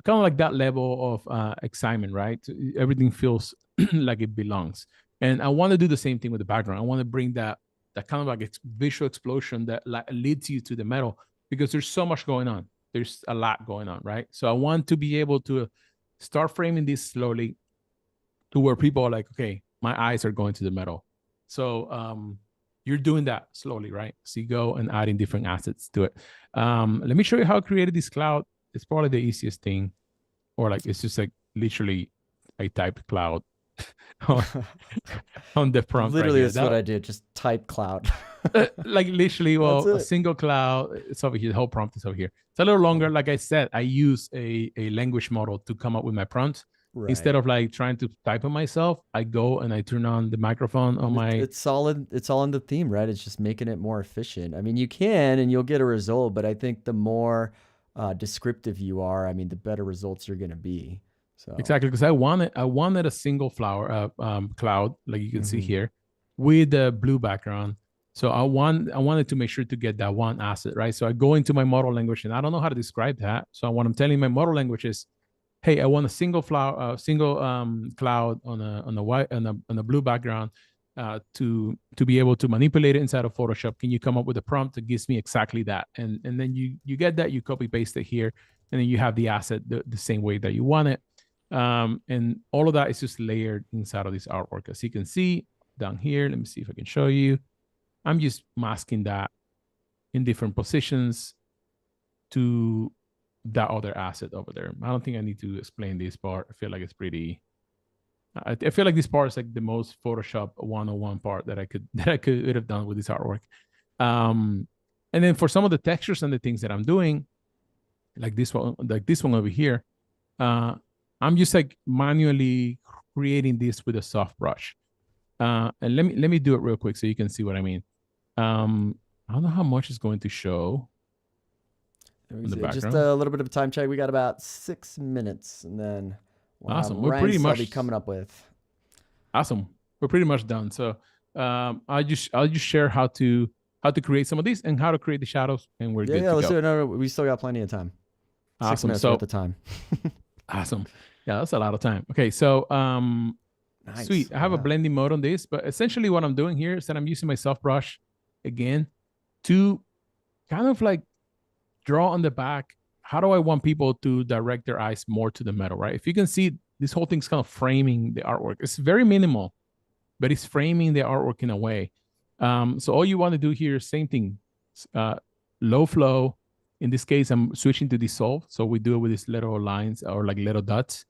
kind of like that level of excitement, right? Everything feels like it belongs. And I want to do the same thing with the background. I want to bring that kind of like visual explosion that leads you to the metal, because there's so much going on. There's a lot going on, right? So I want to be able to start framing this slowly to where people are like, okay, my eyes are going to the metal. So you're doing that slowly, right? So you go and adding different assets to it. Let me show you how I created this cloud. It's probably the easiest thing, or like it's just like literally I typed cloud on the prompt. Literally, right that's what I did. Just type cloud. Like literally, well, a single cloud. It's over here. The whole prompt is over here. It's a little longer. Like I said, I use a language model to come up with my prompts. Right. Instead of like trying to type it myself, I go and I turn on the microphone on my. It's solid. It's all in the theme, right? It's just making it more efficient. I mean, you can and you'll get a result, but I think the more descriptive you are, I mean, the better results you're going to be. So exactly, because I wanted a single flower cloud, like you can see here, with a blue background. So I wanted to make sure to get that one asset, right? So I go into my model language and I don't know how to describe that. So what I'm telling my model language is, hey, I want a single flower, single cloud on a blue background to be able to manipulate it inside of Photoshop. Can you come up with a prompt that gives me exactly that? And then you get that, you copy paste it here, and then you have the asset the same way that you want it. And all of that is just layered inside of this artwork. As you can see down here, let me see if I can show you. I'm just masking that in different positions to that other asset over there. I don't think I need to explain this part. I feel like it's pretty. I feel like this part is like the most Photoshop 101 part that I could have done with this artwork. And then for some of the textures and the things that I'm doing, like this one over here, I'm just like manually creating this with a soft brush. And let me do it real quick so you can see what I mean. I don't know how much is going to show. Just a little bit of a time check. We got about 6 minutes, and then awesome. We're pretty much be coming up with. Awesome. We're pretty much done. So I'll just share how to create some of these and how to create the shadows, and we're good. Yeah, let's do it. No, we still got plenty of time. Awesome. 6 minutes so at the time. Awesome. Yeah, that's a lot of time. Okay, so nice. Sweet. I have a blending mode on this, but essentially what I'm doing here is that I'm using my soft brush again to kind of like draw on the back how do I want people to direct their eyes more to the metal, right? If you can see, this whole thing's kind of framing the artwork. It's very minimal, but it's framing the artwork in a way. So all you want to do here is same thing, low flow. In this case, I'm switching to dissolve. So we do it with these little lines or like little dots.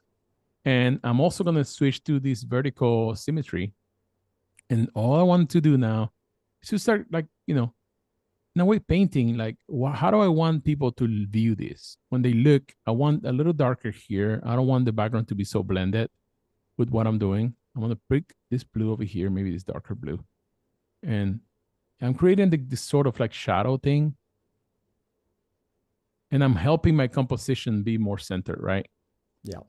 And I'm also going to switch to this vertical symmetry. And all I want to do now is to start like, in a way painting, like how do I want people to view this? When they look, I want a little darker here. I don't want the background to be so blended with what I'm doing. I'm going to pick this blue over here, maybe this darker blue. And I'm creating this sort of like shadow thing. And I'm helping my composition be more centered, right? Yeah.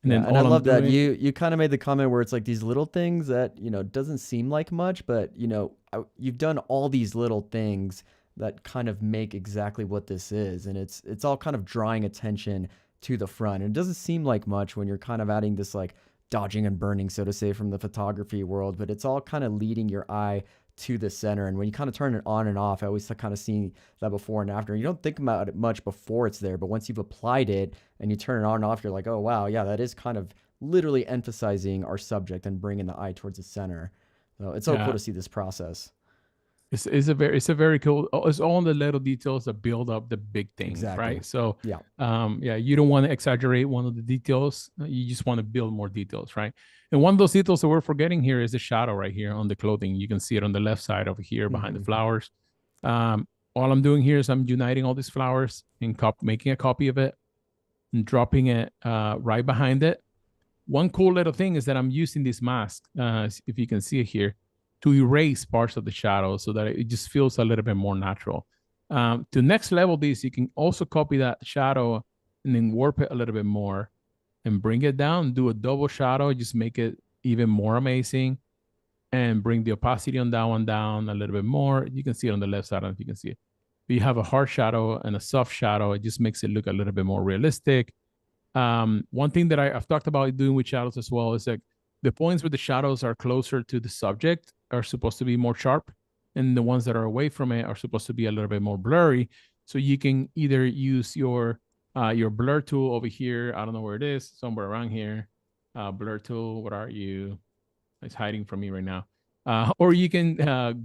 And then and I love that you kind of made the comment where it's like these little things that, doesn't seem like much, but you've done all these little things that kind of make exactly what this is. And it's all kind of drawing attention to the front. And it doesn't seem like much when you're kind of adding this like dodging and burning, so to say, from the photography world, but it's all kind of leading your eye to the center. And when you kind of turn it on and off, I always kind of see that before and after. You don't think about it much before it's there, but once you've applied it and you turn it on and off, you're like, oh wow, yeah, that is kind of literally emphasizing our subject and bringing the eye towards the center. So it's so cool to see this process. It's a very cool. It's all the little details that build up the big things, right? So you don't want to exaggerate one of the details. You just want to build more details, right? And one of those details that we're forgetting here is the shadow right here on the clothing. You can see it on the left side over here behind the flowers. All I'm doing here is I'm uniting all these flowers and making a copy of it and dropping it right behind it. One cool little thing is that I'm using this mask, if you can see it here, to erase parts of the shadow so that it just feels a little bit more natural. To next level this, you can also copy that shadow and then warp it a little bit more and bring it down, do a double shadow, just make it even more amazing, and bring the opacity on that one down a little bit more. You can see it on the left side, I don't know if you can see it. But you have a hard shadow and a soft shadow. It just makes it look a little bit more realistic. One thing that I've talked about doing with shadows as well is like the points where the shadows are closer to the subject are supposed to be more sharp, and the ones that are away from it are supposed to be a little bit more blurry. So you can either use your blur tool over here. I don't know where it is, somewhere around here. Blur tool, what are you? It's hiding from me right now. Or you can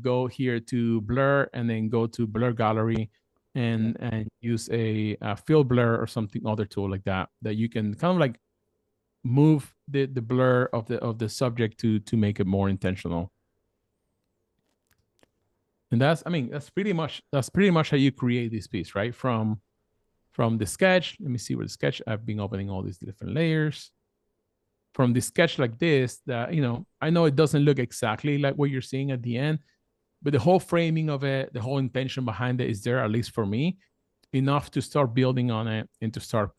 go here to blur and then go to blur gallery and use a fill blur or something other tool like that you can kind of like move the blur of the subject to make it more intentional. And that's pretty much how you create this piece, right? From the sketch. Let me see where the sketch. I've been opening all these different layers. From the sketch like this, that I know it doesn't look exactly like what you're seeing at the end, but the whole framing of it, the whole intention behind it is there, at least for me, enough to start building on it and to start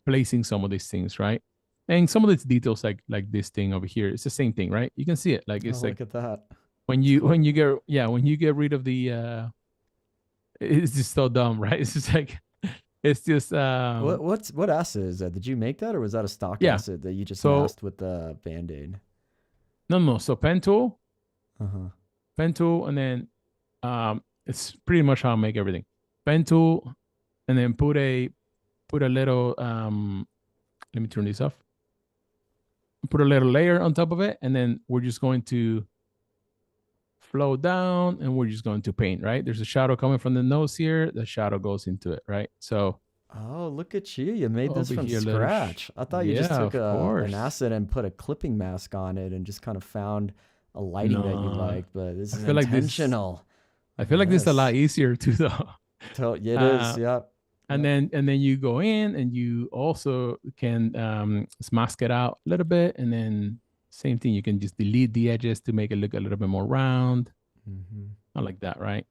placing some of these things, right? And some of these details, like this thing over here, it's the same thing, right? You can see it. Like it's look at that. When you get rid of the it's just so dumb, right? It's just like it's just what acid is that? Did you make that, or was that a stock acid that you just masked with the Band-Aid? No. So pen tool, and then it's pretty much how I make everything. Pen tool, and then put a little let me turn this off. Put a little layer on top of it, and then we're just going to flow down and we're just going to paint, right? There's a shadow coming from the nose here. The shadow goes into it, right? So look at you. You made this from scratch. I thought you just took an acid and put a clipping mask on it and just kind of found a lighting that you liked, but this is intentional. I feel like this is a lot easier too, though. It is, yeah. And then you go in and you also can mask it out a little bit, and then same thing, you can just delete the edges to make it look a little bit more round. Not like that, right?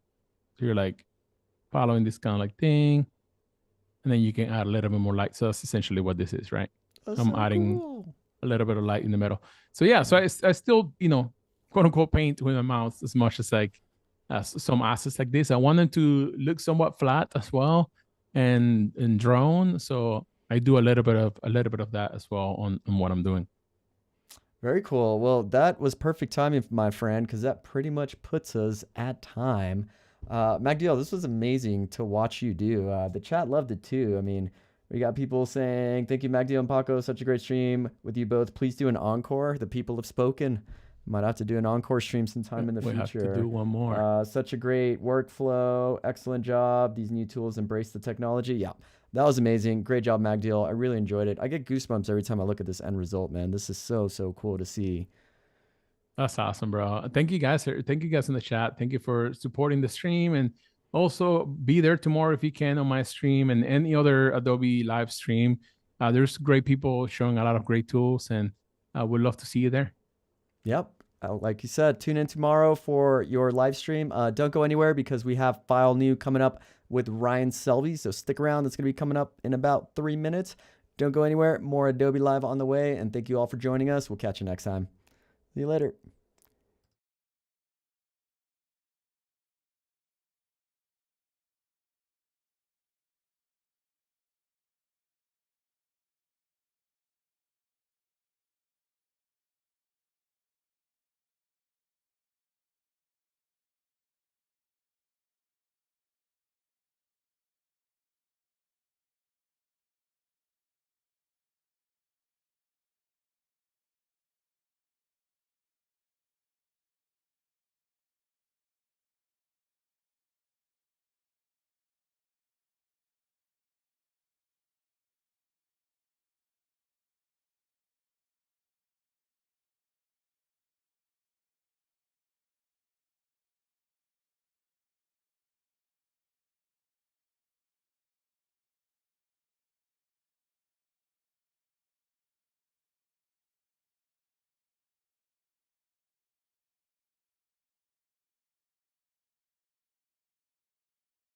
So you're like following this kind of like thing, and then you can add a little bit more light. So that's essentially what this is, right? I'm adding a little bit of light in the middle. So yeah, so I still, quote unquote, paint with my mouth as much as like some assets like this. I want them to look somewhat flat as well and drone. So I do a little bit of that as well on what I'm doing. Very cool. Well, that was perfect timing, my friend, because that pretty much puts us at time. Magdiel, this was amazing to watch you do. The chat loved it too. I mean, we got people saying, "Thank you, Magdiel and Paco. Such a great stream with you both. Please do an encore. The people have spoken. Might have to do an encore stream sometime in the We have to do future. one more. Such a great workflow. Excellent job. These new tools embrace the technology. Yeah, that was amazing. Great job, Magdiel. I really enjoyed it. I get goosebumps every time I look at this end result, man. This is so, so cool to see. That's awesome, bro. Thank you guys. Thank you guys in the chat. Thank you for supporting the stream, and also be there tomorrow if you can on my stream and any other Adobe live stream. There's great people showing a lot of great tools, and we'd love to see you there. Yep. Like you said, tune in tomorrow for your live stream. Don't go anywhere because we have File New coming up with Ryan Selvey. So stick around. That's going to be coming up in about 3 minutes. Don't go anywhere. More Adobe Live on the way. And thank you all for joining us. We'll catch you next time. See you later.